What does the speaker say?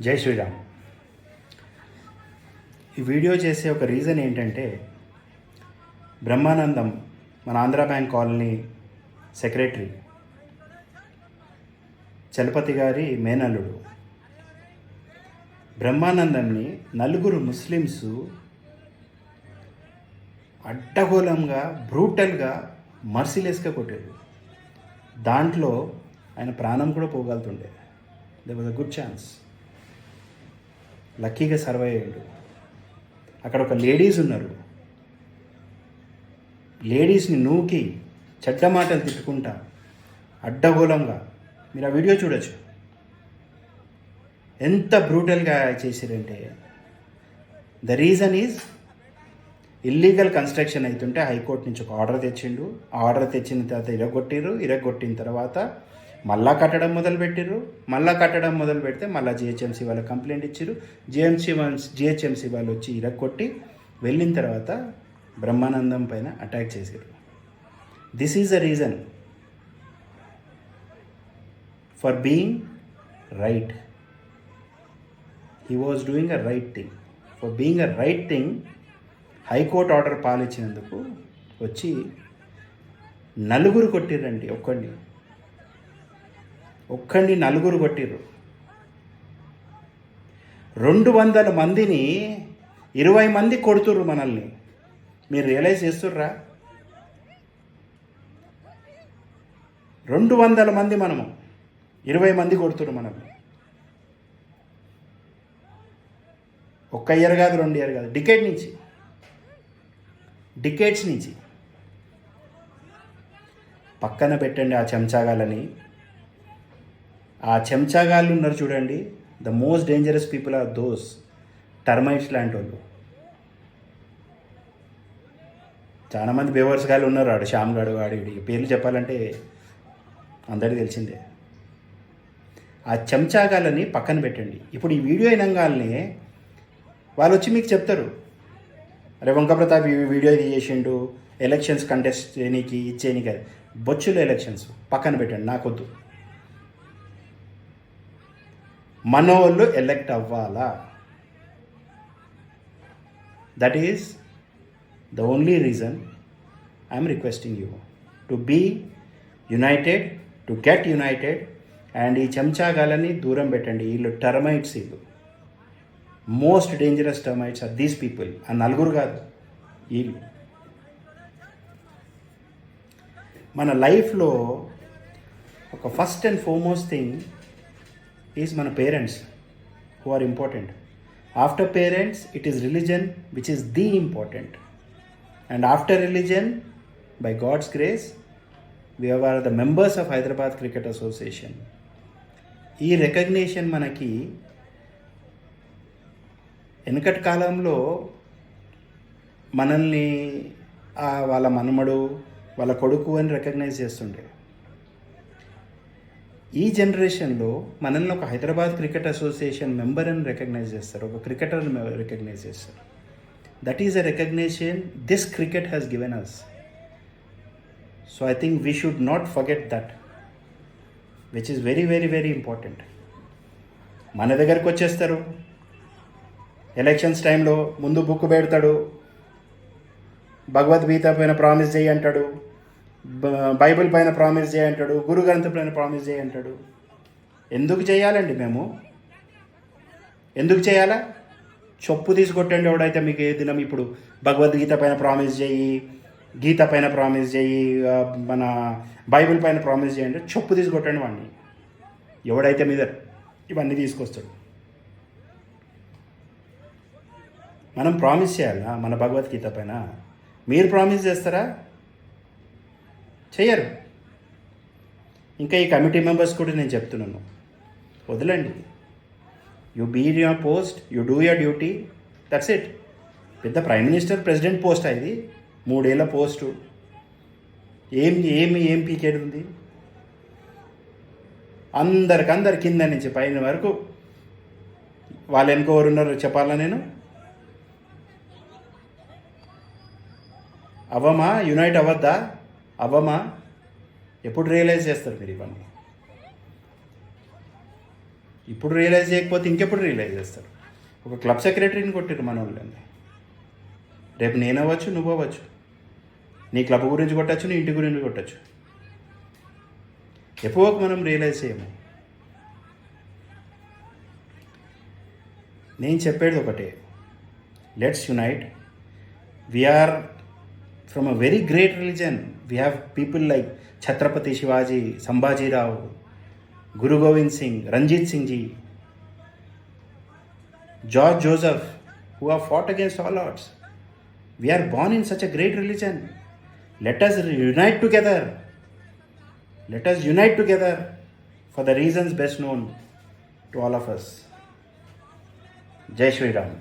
జై శ్రీరామ్. ఈ వీడియో చేసే ఒక రీజన్ ఏంటంటే, బ్రహ్మానందం మన Andhra bank colony secretary Chalapathi గారి మేనల్లుడు. బ్రహ్మానందంని నలుగురు ముస్లిమ్స్ అడ్డగోళంగా బ్రూటల్గా మర్సిలెస్గా కొట్టారు. దాంట్లో ఆయన ప్రాణం కూడా పోగలుగుతుండే. They was a good chance. లక్కీగా సర్వైవ్ అయ్యాడు. అక్కడ ఒక లేడీస్ ఉన్నారు. లేడీస్ని నూకి చెడ్డ మాటలు తిట్టుకుంటా అడ్డగోళంగా మీరు ఆ వీడియో చూడొచ్చు. ఎంత బ్రూటల్గా చేశారంటే, the reason is illegal construction అవుతుంటే హైకోర్టు నుంచి ఒక ఆర్డర్ తెచ్చిండు. ఆ ఆర్డర్ తెచ్చిన తర్వాత ఇరగొట్టిన తర్వాత మళ్ళా కట్టడం మొదలుపెట్టిర్రు. మళ్ళా కట్టడం మొదలు పెడితే మళ్ళీ జిహెచ్ఎంసీ వాళ్ళు కంప్లైంట్ ఇచ్చారు. జిహెచ్ఎంసీ వాళ్ళు వచ్చి ఇరగొట్టి వెళ్ళిన తర్వాత బ్రహ్మానందం పైన అటాక్ చేశారు. This is the reason for being right. He was doing a right thing. For being a right thing high court order పాలించినందుకు వచ్చి నలుగురు కొట్టిర్రండి. ఒక్కడిని నలుగురు కొట్టిర్రు. 200 మందిని 20 మంది కొడుతుర్రు మనల్ని. మీరు రియలైజ్ చేస్తుర్రా? 200 మంది మనము, 20 మంది కొడుతుర్రు మనల్ని. ఒక్క ఇయర్ కాదు, 2 ఇయర్ కాదు, డికేట్స్ నుంచి. పక్కన పెట్టండి ఆ చెంచాగాలని. ఆ చెంచాగాళ్ళు ఉన్నారు చూడండి, the most dangerous people are those termites లాంటి వాళ్ళు. చాలామంది బేవర్స్ గాళ్ళు ఉన్నారు. ఆడు శ్యామ్ గాడు, వాడి పేర్లు చెప్పాలంటే అందరికీ తెలిసిందే. ఆ చెంచాగాళ్ళని పక్కన పెట్టండి. ఇప్పుడు ఈ వీడియో వినంగానే వాళ్ళు వచ్చి మీకు చెప్తారు, అరే వంకప్రతాప్ ఈ వీడియో ఇది చేసిండు, ఎలక్షన్స్ కంటెస్ట్ చేయనీకి ఇచ్చేయనీకి. బొచ్చులు ఎలక్షన్స్ పక్కన పెట్టండి, నాకొద్దు. మనోళ్ళు ఎలెక్ట్ అవ్వాలా? That is the only reason I'm requesting you to be united, to get united. And ఈ చెంచాగాలని దూరం పెట్టండి. వీళ్ళు టర్మైట్స్, వీళ్ళు most dangerous termites are these people. ఆ నలుగురు కాదు, వీళ్ళు. మన లైఫ్లో ఒక first and foremost thing is మన parents, who are important. After parents it is religion which is the important. And after religion, by God's grace, we are the members of Hyderabad Cricket Association. ఈ recognition మనకి వెనకటి కాలంలో మనల్ని వాళ్ళ మనమడు, వాళ్ళ కొడుకు అని రికగ్నైజ్ చేస్తుండే. ఈ జనరేషన్లో మనల్ని ఒక హైదరాబాద్ క్రికెట్ అసోసియేషన్ మెంబర్ అని రికగ్నైజ్ చేస్తారు, ఒక క్రికెటర్ రికగ్నైజ్ చేస్తారు. That is a recognition this cricket has given us. So I think we should not forget that, which is very, very, very important. మన దగ్గరకు వచ్చేస్తారు ఎలక్షన్స్ టైంలో, ముందు బుక్ పెడతాడు, భగవద్గీత పైన ప్రామిస్ చేయి అంటాడు, బైబిల్ పైన ప్రామిస్ చేయి అంటాడు, గురు గ్రంథం పైన ప్రామిస్ చేయి అంటాడు. ఎందుకు చేయాలండి? మేము ఎందుకు చేయాలా? చొప్పు తీసుకొట్టండి ఎవడైతే మీకు ఏ దినం ఇప్పుడు భగవద్గీత పైన ప్రామిస్ చేయి, గీత పైన ప్రామిస్ చేయి, మన బైబిల్ పైన ప్రామిస్ చేయండి, చొప్పు తీసుకొట్టండి వాడిని. ఎవడైతే మీద ఇవన్నీ తీసుకొస్తాడు. మనం ప్రామిస్ చేయాలా మన భగవద్గీత పైన? మీరు ప్రామిస్ చేస్తారా? చెయ్యరు. ఇంకా ఈ కమిటీ మెంబర్స్ కూడా నేను చెప్తున్నాను, వదలండి. You be in your post, you do your duty, that's it. పెద్ద ప్రైమ్ మినిస్టర్, ప్రెసిడెంట్ పోస్ట్ ఇది, 3 ఏళ్ళ పోస్టు. ఏం పీకేది ఉంది? అందరి కింద నుంచి పైన వరకు వాళ్ళు ఎన్నుకోరున్నారు చెప్పాలా నేను? అవ్వమా? యునైట్ అవ్వద్దా? అవ్వమా? ఎప్పుడు రియలైజ్ చేస్తారు మీరు ఇవన్నీ? ఇప్పుడు రియలైజ్ చేయకపోతే ఇంకెప్పుడు రియలైజ్ చేస్తారు? ఒక క్లబ్ సెక్రటరీని కొట్టారు మన వాళ్ళని. రేపు నేను అవ్వచ్చు, నువ్వు అవ్వచ్చు. నీ క్లబ్ గురించి కొట్టచ్చు, నీ ఇంటి గురించి కొట్టచ్చు. ఎప్పుడో మనం రియలైజ్ చేయము. నేను చెప్పేది ఒకటే, let's unite. We're from a very great religion. We have people like Chhatrapati Shivaji, Sambhajirao, Guru Gobind Singh, Ranjit Singh ji, George Joseph, who have fought against all odds. We are born in such a great religion. Let us unite together. Let us unite together for the reasons best known to all of us. Jai Shri Ram.